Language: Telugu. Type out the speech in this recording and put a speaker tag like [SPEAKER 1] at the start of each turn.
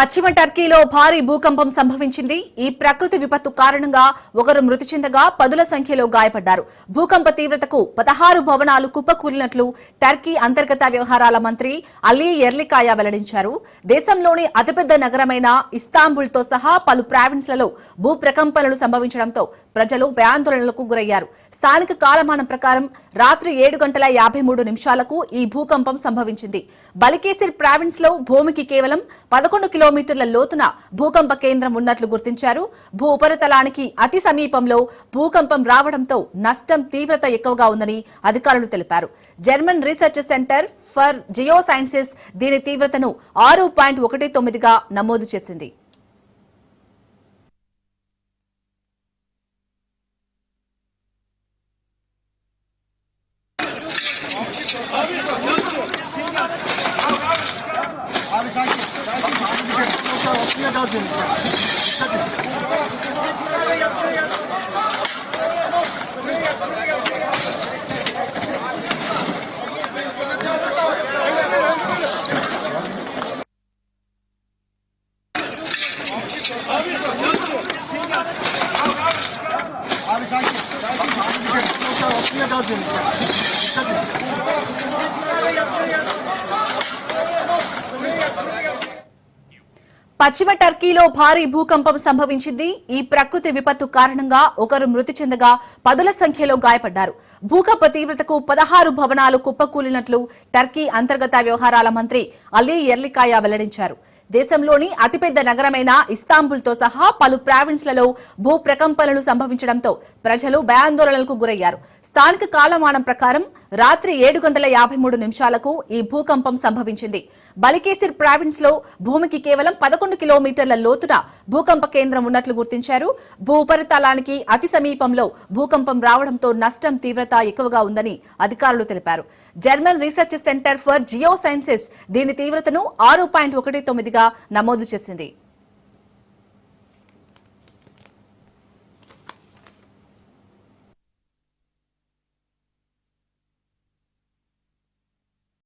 [SPEAKER 1] పశ్చిమ టర్కీలో భారీ భూకంపం సంభవించింది. ఈ ప్రకృతి విపత్తు కారణంగా ఒకరు మృతి చెందగా పదుల సంఖ్యలో గాయపడ్డారు. భూకంప తీవ్రతకు 16 భవనాలు కుప్పకూలినట్లు టర్కీ అంతర్గత వ్యవహారాల మంత్రి అలీ ఎర్లికాయా వెల్లడించారు. దేశంలోని అతిపెద్ద నగరమైన ఇస్తాంబుల్తో సహా పలు ప్రావిన్స్లలో భూ ప్రకంపనలు సంభవించడంతో ప్రజలు భయాందోళనలకు గురయ్యారు. స్థానిక కాలమానం ప్రకారం రాత్రి 7:53 ఈ భూకంపం సంభవించింది. బలికేసిర్ ప్రావిన్స్ లో భూమికి కేవలం 11 కిలోమీటర్ల లోతున భూకంప కేంద్రం ఉన్నట్లు గుర్తించారు. భూ ఉపరితలానికి అతి సమీపంలో భూకంపం రావడంతో నష్టం తీవ్రత ఎక్కువగా ఉందని అధికారులు తెలిపారు. German research centre for geosciences దీని తీవ్రతను 6.19గా నమోదు చేసింది. పశ్చిమ టర్కీలో భారీ భూకంపం సంభవించింది. ఈ ప్రకృతి విపత్తు కారణంగా ఒకరు మృతి చెందగా పదుల సంఖ్యలో గాయపడ్డారు. భూకంప తీవ్రతకు 16 భవనాలు కుప్పకూలినట్లు టర్కీ అంతర్గత వ్యవహారాల మంత్రి అలీ ఎర్లికాయా వెల్లడించారు. దేశంలోని అతిపెద్ద నగరమైన ఇస్తాంబుల్తో సహా పలు ప్రావిన్స్లలో భూ ప్రకంపనలు సంభవించడంతో ప్రజలు భయాందోళనలకు గురయ్యారు. స్థానిక కాలమానం ప్రకారం రాత్రి 7:53 ఈ భూకంపం సంభవించింది. బలికేసిర్ ప్రావిన్స్ లో భూమికి కేవలం 11 కిలోమీటర్ల లోతున భూకంప కేంద్రం ఉన్నట్లు గుర్తించారు. భూ ఉపరితలానికి అతి సమీపంలో భూకంపం రావడంతో నష్టం తీవ్రత ఎక్కువగా ఉందని అధికారులు తెలిపారు. German research centre for geosciences దీని తీవ్రతను 6.19గా నమోదు చేసింది.